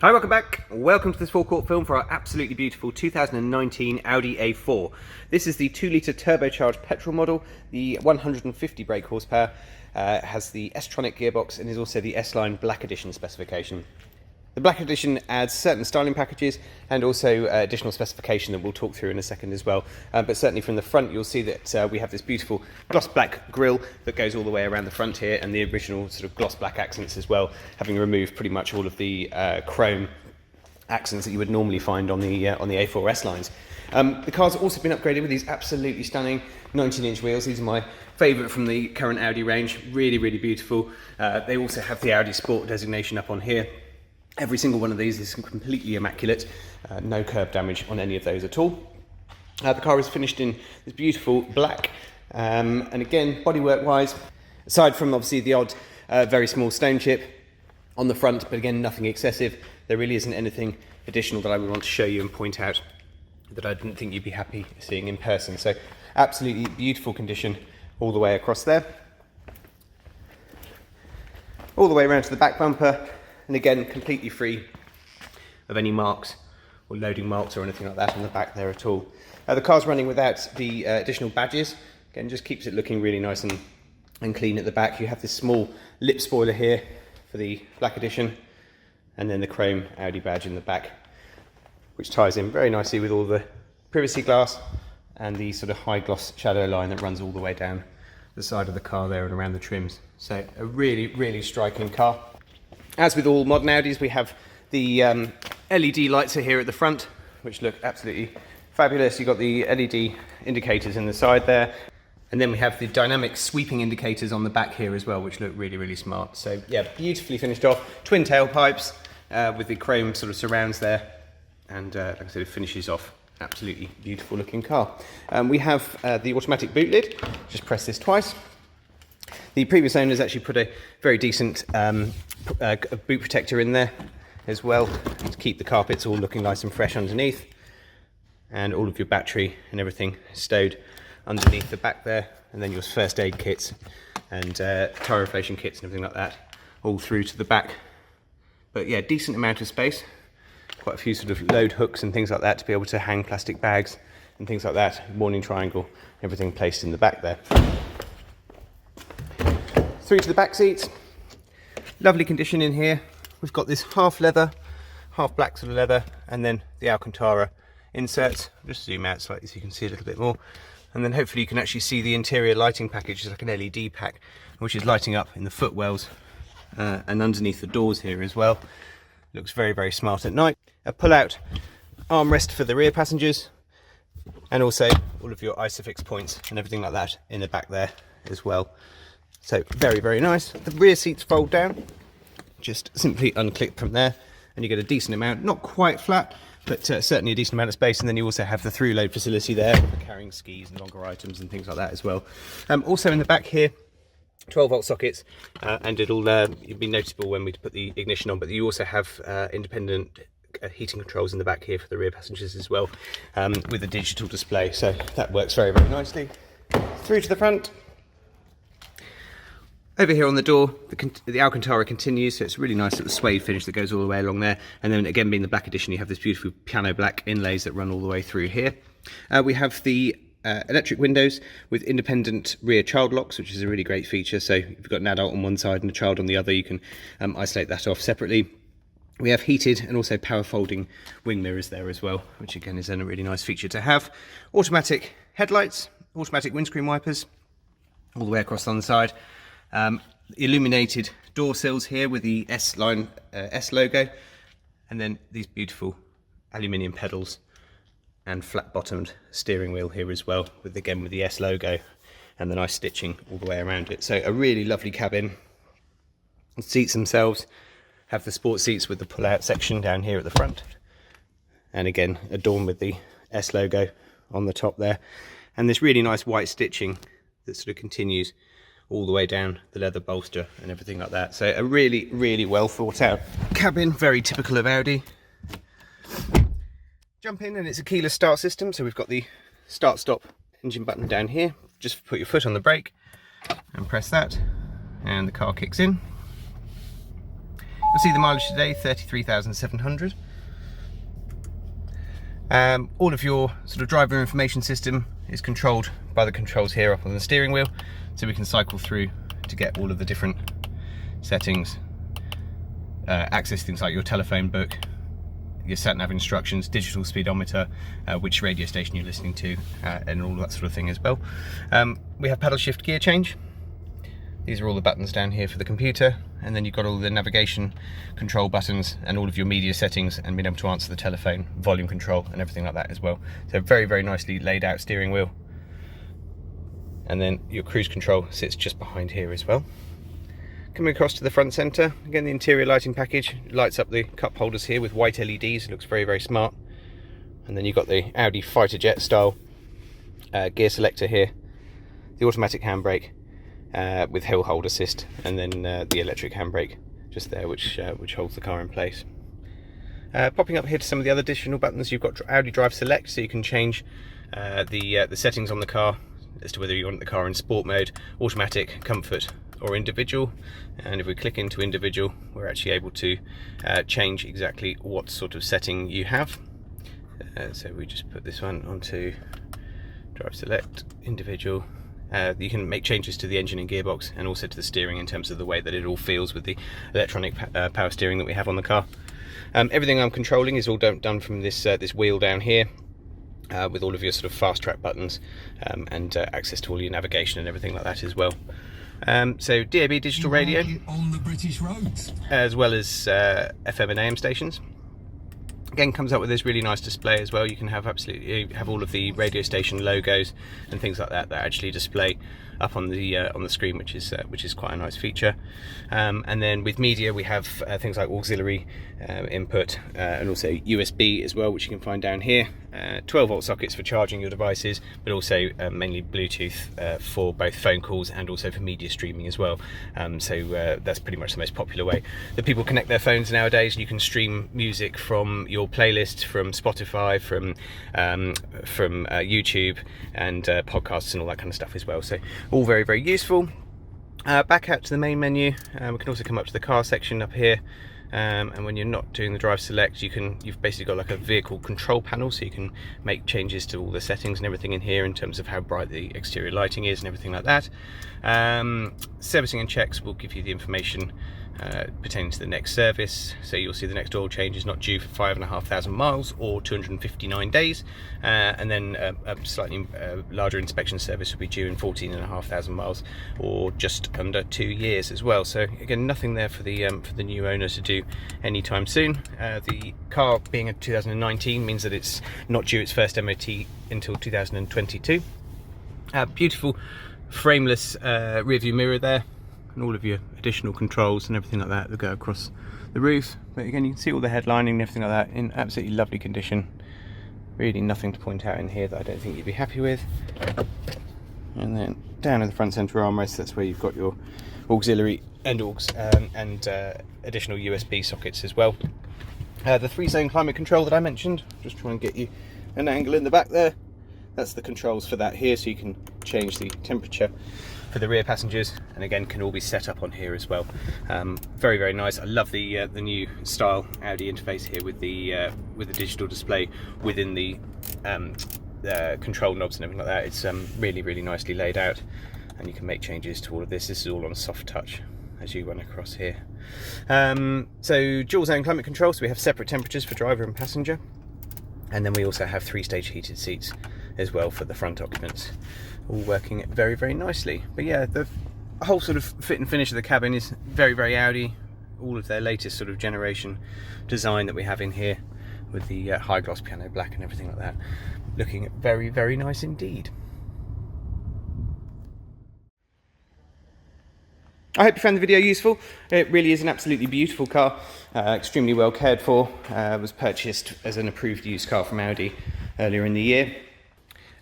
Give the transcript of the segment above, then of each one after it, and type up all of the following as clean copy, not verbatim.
Hi, welcome back. Welcome to this forecourt film for our absolutely beautiful 2019 Audi A4. This is the 2-litre turbocharged petrol model, the 150 brake horsepower, has the S-tronic gearbox and is also the S-Line Black Edition specification. The Black Edition adds certain styling packages and also additional specification that we'll talk through in a second as well. But certainly from the front you'll see that we have this beautiful gloss black grille that goes all the way around the front here, and the original sort of gloss black accents as well, having removed pretty much all of the chrome accents that you would normally find on the A4S lines. The car's also been upgraded with these absolutely stunning 19-inch wheels. These are my favourite from the current Audi range. Really, really beautiful. They also have the Audi Sport designation up on here. Every single one of these is completely immaculate, no curb damage on any of those at all. The car is finished in this beautiful black, and again, bodywork wise, aside from obviously the odd very small stone chip on the front, but again, nothing excessive, there really isn't anything additional that I would want to show you and point out that I didn't think you'd be happy seeing in person. So absolutely beautiful condition all the way across there. All the way around to the back bumper. And again, completely free of any marks or loading marks or anything like that on the back there at all. The car's running without the additional badges. Again, just keeps it looking really nice and clean at the back. You have this small lip spoiler here for the Black Edition, and then the chrome Audi badge in the back, which ties in very nicely with all the privacy glass and the sort of high gloss shadow line that runs all the way down the side of the car there and around the trims. So a really, really striking car. As with all modern Audis, we have the LED lights are here at the front, which look absolutely fabulous. You've got the LED indicators in the side there, and then we have the dynamic sweeping indicators on the back here as well, which look really, really smart. So yeah, beautifully finished off. Twin tailpipes with the chrome sort of surrounds there, and like I said, it finishes off. Absolutely beautiful looking car. We have the automatic boot lid. Just press this twice. The previous owners actually put a very decent a boot protector in there as well to keep the carpets all looking nice and fresh underneath, and all of your battery and everything stowed underneath the back there, and then your first aid kits and tyre inflation kits and everything like that all through to the back. But yeah, decent amount of space, quite a few sort of load hooks and things like that to be able to hang plastic bags and things like that, warning triangle, everything placed in the back there. Through to the back seats. Lovely condition in here. We've got this half leather, half black sort of leather, and then the Alcantara inserts. I'll just zoom out slightly so you can see a little bit more. And then hopefully you can actually see the interior lighting package. It's like an LED pack, which is lighting up in the footwells and underneath the doors here as well. Looks very, very smart at night. A pull-out armrest for the rear passengers, and also all of your ISOFIX points and everything like that in the back there as well. So very, very nice. The rear seats fold down, just simply unclip from there, and you get a decent amount, not quite flat, but certainly a decent amount of space. And then you also have the through load facility there for carrying skis and longer items and things like that as well. Also in the back here, 12-volt sockets, and it'll be noticeable when we put the ignition on, but you also have independent heating controls in the back here for the rear passengers as well, with a digital display. So that works very, very nicely. Through to the front. Over here on the door, the Alcantara continues, so it's a really nice little suede finish that goes all the way along there. And then again, being the Black Edition, you have this beautiful piano black inlays that run all the way through here. We have the electric windows with independent rear child locks, which is a really great feature. So if you've got an adult on one side and a child on the other, you can isolate that off separately. We have heated and also power folding wing mirrors there as well, which again is then a really nice feature to have. Automatic headlights, automatic windscreen wipers, all the way across on the side. Illuminated door sills here with the S-Line S logo, and then these beautiful aluminium pedals and flat-bottomed steering wheel here as well, with the S logo and the nice stitching all the way around it. So a really lovely cabin. The seats themselves have the sport seats with the pull-out section down here at the front, and again adorned with the S logo on the top there, and this really nice white stitching that sort of continues all the way down the leather bolster and everything like that. So a really, really well thought out cabin, very typical of Audi. Jump in, and it's a keyless start system, so we've got the start stop engine button down here. Just put your foot on the brake and press that, and the car kicks in. You'll see the mileage today, 33,700. All of your sort of driver information system is controlled by the controls here up on the steering wheel, so we can cycle through to get all of the different settings, access things like your telephone book, your sat-nav instructions, digital speedometer, which radio station you're listening to, and all that sort of thing as well. We have paddle shift gear change. These are all the buttons down here for the computer, and then you've got all the navigation control buttons and all of your media settings, and being able to answer the telephone, volume control and everything like that as well. So very, very nicely laid out steering wheel. And then your cruise control sits just behind here as well. Coming across to the front centre, again the interior lighting package lights up the cup holders here with white LEDs. It looks very, very smart. And then you've got the Audi fighter jet style gear selector here, the automatic handbrake with hill hold assist, and then the electric handbrake just there, which holds the car in place. Popping up here to some of the other additional buttons, you've got Audi Drive Select, so you can change the settings on the car as to whether you want the car in sport mode, automatic, comfort or individual. And if we click into individual, we're actually able to change exactly what sort of setting you have. So we just put this one onto Drive Select, individual. You can make changes to the engine and gearbox, and also to the steering in terms of the way that it all feels with the electronic power steering that we have on the car. Everything I'm controlling is all done from this wheel down here, with all of your sort of fast track buttons, and access to all your navigation and everything like that as well. So DAB digital radio on the British roads, as well as FM and AM stations. Again, comes up with this really nice display as well. You can have all of the radio station logos and things like that actually display up on the screen, which is quite a nice feature. And then with media, we have things like auxiliary input, and also USB as well, which you can find down here. 12-volt sockets for charging your devices, but also mainly Bluetooth for both phone calls and also for media streaming as well. So that's pretty much the most popular way that people connect their phones nowadays. You can stream music from your playlist, from Spotify, from YouTube, and podcasts and all that kind of stuff as well. So all very, very useful. Back out to the main menu, we can also come up to the car section up here. And when you're not doing the drive select, you've basically got like a vehicle control panel, so you can make changes to all the settings and everything in here in terms of how bright the exterior lighting is and everything like that. Servicing and checks will give you the information pertaining to the next service. So you'll see the next oil change is not due for 5,500 miles or 259 days, and then a slightly larger inspection service will be due in 14,500 miles or just under 2 years as well. So again, nothing there for the new owner to do anytime soon. The car being a 2019 means that it's not due its first MOT until 2022. Beautiful frameless rear view mirror there, and all of your additional controls and everything like that go across the roof. But again, you can see all the headlining and everything like that in absolutely lovely condition. Really nothing to point out in here that I don't think you'd be happy with. And then down in the front centre armrest, that's where you've got your auxiliary and additional USB sockets as well. The 3-zone climate control that I mentioned, just trying to get you an angle in the back there. That's the controls for that here, so you can change the temperature for the rear passengers, and again can all be set up on here as well. Very, very nice. I love the new style Audi interface here with the digital display within the control knobs and everything like that. It's really, really nicely laid out, and you can make changes to all of this. This is all on soft touch as you run across here. So dual zone climate control, so we have separate temperatures for driver and passenger, and then we also have 3-stage heated seats as well for the front occupants, all working very, very nicely. But yeah, the whole sort of fit and finish of the cabin is very, very Audi. All of their latest sort of generation design that we have in here, with the high gloss piano black and everything like that, looking very, very nice indeed. I hope you found the video useful. It really is an absolutely beautiful car, extremely well cared for. Was purchased as an approved used car from Audi earlier in the year.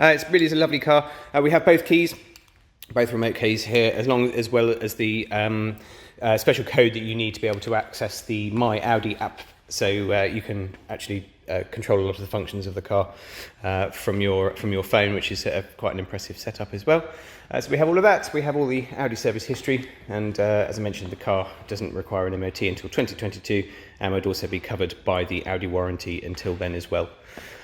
It really is a lovely car. We have both keys, both remote keys here, as well as the special code that you need to be able to access the My Audi app. So you can actually control a lot of the functions of the car from your phone, which is quite an impressive setup as well. So we have all of that. We have all the Audi service history, and as I mentioned, the car doesn't require an MOT until 2022, and would also be covered by the Audi warranty until then as well.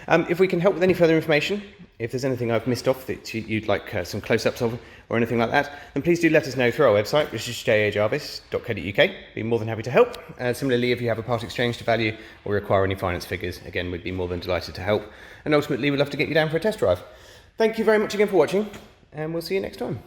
If we can help with any further information, if there's anything I've missed off that you'd like some close-ups of or anything like that, then please do let us know through our website, which is jajarvis.co.uk. Be more than happy to help. Similarly, if you have a part exchange to value or require any finance figures, again, we'd be more than delighted to help. And ultimately, we'd love to get you down for a test drive. Thank you very much again for watching, and we'll see you next time.